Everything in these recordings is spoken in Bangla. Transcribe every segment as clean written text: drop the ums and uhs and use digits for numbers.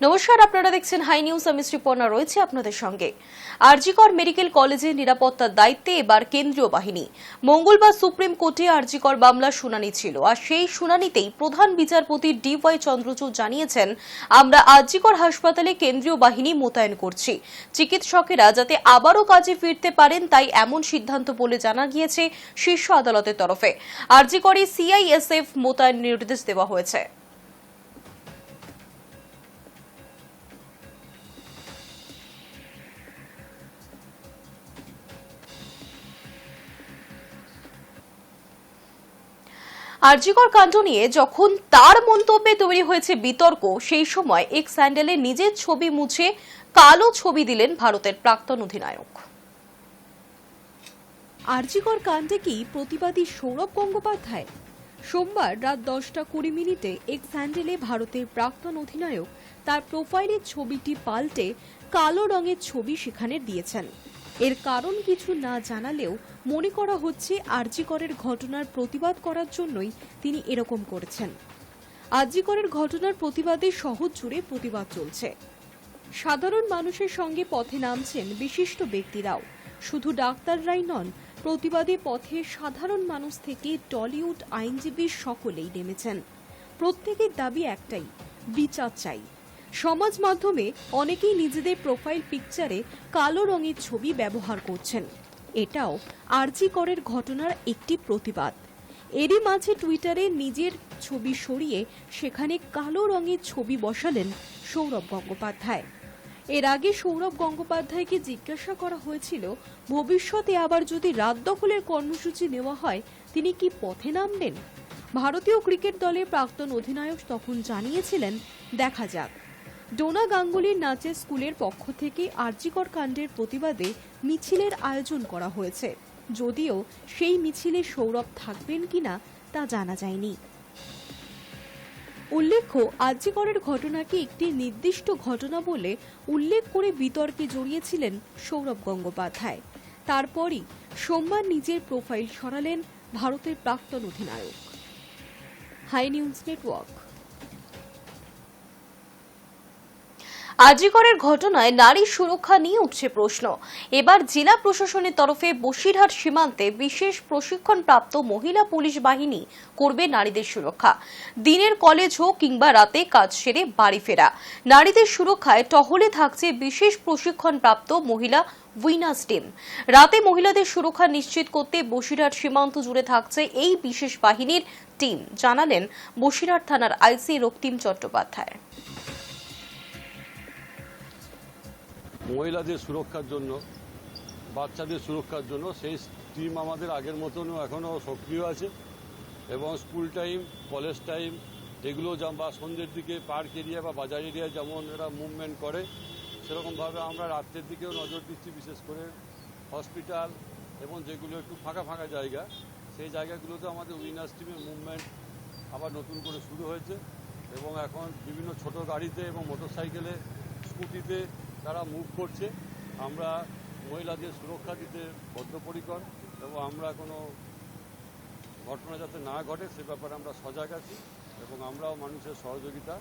নমস্কার, আপনারা দেখছেন হাই নিউজ। আমি শ্রীপর্ণা রয়েছে আপনাদের সঙ্গে। আরজিকর মেডিকেল কলেজের নিরাপত্তার দায়িত্বে এবার কেন্দ্রীয় বাহিনী। মঙ্গলবার সুপ্রিম কোর্টে আরজিকর মামলার শুনানি ছিল, আর সেই শুনানিতেই প্রধান বিচারপতি DY চন্দ্রচূড় জানিয়েছেন, আমরা আরজিকর হাসপাতালে কেন্দ্রীয় বাহিনী মোতায়েন করছি। চিকিৎসকেরা যাতে আবারও কাজে ফিরতে পারেন তাই এমন সিদ্ধান্ত বলে জানা গিয়েছে শীর্ষ আদালতের তরফে। আরজিকরে CISF মোতায়েন নির্দেশ দেওয়া হয়েছে। আরজিকর কাণ্ড নিয়ে যখন তার মন্তব্যে তৈরি হয়েছে বিতর্ক, সেই সময় এক্স হ্যান্ডেলে নিজের ছবি মুছে কালো ছবি দিলেন ভারতের প্রাক্তন অধিনায়ক। আরজিকর কাণ্ডে কি প্রতিবাদী সৌরভ গঙ্গোপাধ্যায়? সোমবার রাত 10:20 এক্স হ্যান্ডেলে ভারতের প্রাক্তন অধিনায়ক তার প্রোফাইলের ছবিটি পাল্টে কালো রঙের ছবি সেখানে দিয়েছেন। এর কারণ কিছু না জানালেও মনে করা হচ্ছে আরজিকরের ঘটনার প্রতিবাদ করার জন্যই তিনি এরকম করেছেন। আরজিকরের ঘটনার প্রতিবাদে শহর জুড়ে প্রতিবাদ চলছে। সাধারণ মানুষের সঙ্গে পথে নামছেন বিশিষ্ট ব্যক্তিরাও। শুধু ডাক্তাররাই নন, প্রতিবাদে পথে সাধারণ মানুষ থেকে টলিউড আইনজীবী সকলেই নেমেছেন। প্রত্যেকের দাবি একটাই, বিচার চাই। সমাজ মাধ্যমে অনেকেই নিজেদের প্রোফাইল পিকচারে কালো রঙের ছবি ব্যবহার করছেন। এটাও আরজিকরের ঘটনার একটি প্রতিবাদ। এরই মাঝে টুইটারে নিজের ছবি সরিয়ে সেখানে কালো রঙের ছবি বসালেন সৌরভ গঙ্গোপাধ্যায়। এর আগে সৌরভ গঙ্গোপাধ্যায়কে জিজ্ঞাসা করা হয়েছিল, ভবিষ্যতে আবার যদি রাত দখলের কর্মসূচি নেওয়া হয় তিনি কি পথে নামবেন? ভারতীয় ক্রিকেট দলের প্রাক্তন অধিনায়ক তখন জানিয়েছিলেন, দেখা যাক। ডোনা গাঙ্গুলির নাচের স্কুলের পক্ষ থেকে আরজিকর কাণ্ডের প্রতিবাদে মিছিলের আয়োজন করা হয়েছে, যদিও সেই মিছিলে সৌরভ থাকবেন কিনা তা জানা যায়নি। উল্লেখ্য, আরজিকরের ঘটনাকে একটি নির্দিষ্ট ঘটনা বলে উল্লেখ করে বিতর্কে জড়িয়েছিলেন সৌরভ গঙ্গোপাধ্যায়। তারপরই সোমবার নিজের প্রোফাইল সরালেন ভারতের প্রাক্তন অধিনায়ক। High news network. আরজিকরের ঘটনায় নারী সুরক্ষা নিয়ে উঠছে প্রশ্ন। এবার জেলা প্রশাসনের তরফে বসিরহাট সীমান্তে বিশেষ প্রশিক্ষণপ্রাপ্ত মহিলা পুলিশ বাহিনী করবে নারীদের সুরক্ষা। দিনের কলেজ হোক কিংবা রাতে কাজ সেরে বাড়ি ফেরা, নারীদের সুরক্ষায় টহলে থাকছে বিশেষ প্রশিক্ষণপ্রাপ্ত মহিলা উইনার্স টিম। রাতে মহিলাদের সুরক্ষা নিশ্চিত করতে বসিরহাট সীমান্ত জুড়ে থাকছে এই বিশেষ বাহিনীর টিম, জানালেন বসিরহাট থানার আইসি রক্তিম চট্টোপাধ্যায়। মহিলাদের সুরক্ষার জন্য, বাচ্চাদের সুরক্ষার জন্য সেই টিম আমাদের আগের মতনও এখনও সক্রিয় আছে এবং স্কুল টাইম, কলেজ টাইম এগুলো বা সন্ধ্যের দিকে পার্ক এরিয়া বা বাজার এরিয়া যেমন এরা মুভমেন্ট করে, সেরকমভাবে আমরা রাত্রের দিকেও নজর দিচ্ছি। বিশেষ করে হসপিটাল এবং যেগুলো একটু ফাঁকা ফাঁকা জায়গা, সেই জায়গাগুলোতে আমাদের উইনার্স টিমের মুভমেন্ট আবার নতুন করে শুরু হয়েছে এবং এখন বিভিন্ন ছোট গাড়িতে এবং মোটরসাইকেলে, স্কুটিতে তারা মুভ করছে। আমরা মহিলাদের সুরক্ষা দিতে বদ্ধপরিকর এবং আমরা কোনো ঘটনা যাতে না ঘটে সে ব্যাপারে আমরা সজাগ আছি এবং আমরাও মানুষের সহযোগিতা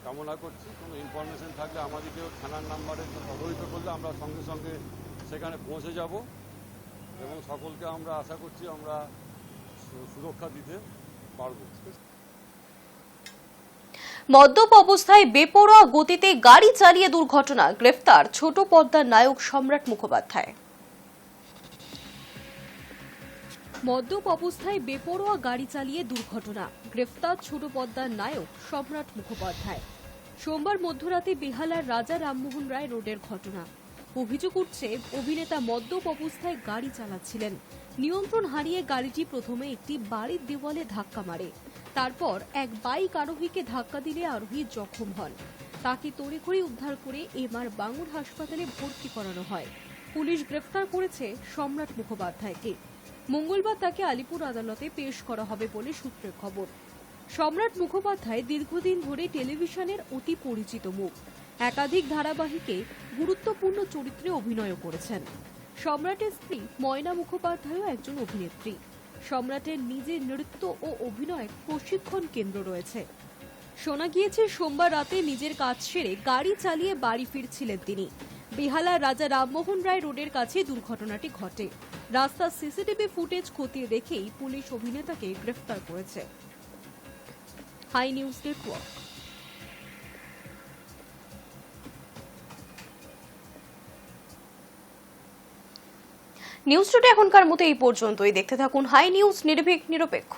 কামনা করছি। কোনো ইনফরমেশন থাকলে আমাদেরকেও থানার নাম্বারে অবহিত করলে আমরা সঙ্গে সঙ্গে সেখানে পৌঁছে যাব এবং সকলকে আমরা আশা করছি আমরা সুরক্ষা দিতে পারব। মদ্যপ অবস্থায় বেপরোয়া গতিতে গাড়ি চালিয়ে দুর্ঘটনা, গ্রেফতার ছোট পর্দার নায়ক সম্রাট মুখোপাধ্যায়। মদ্যপ অবস্থায় বেপরোয়া গাড়ি চালিয়ে দুর্ঘটনা, গ্রেফতার ছোট পর্দার নায়ক সম্রাট মুখোপাধ্যায়। সোমবার মধ্যরাতে বেহালার রাজা রামমোহন রায় রোডের ঘটনা। অভিযোগ উঠছে, অভিনেতা মদ্যপ অবস্থায় গাড়ি চালাচ্ছিলেন। নিয়ন্ত্রণ হারিয়ে গাড়িটি প্রথমে একটি বাড়ির দেওয়ালে ধাক্কা মারে। তারপর এক বাইক আরোহীকে ধাক্কা দিলে আরোহী জখম হন। তাকে তড়িঘড়ি উদ্ধার করে এমআর বাঙুর হাসপাতালে ভর্তি করানো হয়। পুলিশ গ্রেফতার করেছে সম্রাট মুখোপাধ্যায়কে। মঙ্গলবার তাকে আলিপুর আদালতে পেশ করা হবে বলে সূত্রের খবর। সম্রাট মুখোপাধ্যায় দীর্ঘদিন ধরে টেলিভিশনের অতি পরিচিত মুখ। একাধিক ধারাবাহিকে গুরুত্বপূর্ণ চরিত্রে অভিনয় করেছেন। সম্রাটের স্ত্রী ময়না মুখোপাধ্যায়ও একজন অভিনেত্রী। সম্রাটের নিজের নৃত্য ও অভিনয় প্রশিক্ষণ কেন্দ্র রয়েছে। শোনা গিয়েছে সোমবার রাতে নিজের কাজ সেরে গাড়ি চালিয়ে বাড়ি ফিরছিলেন তিনি। বেহালার রাজা রামমোহন রায় রোডের কাছে দুর্ঘটনাটি ঘটে। রাস্তার সিসিটিভি ফুটেজ খতিয়ে দেখেই পুলিশ অভিনেতাকে গ্রেফতার করেছে। Hi news network. News today এখনকার মতো এই পর্যন্তই। দেখতে থাকুন হাই নিউজ, নির্ভীক নিরপেক্ষ।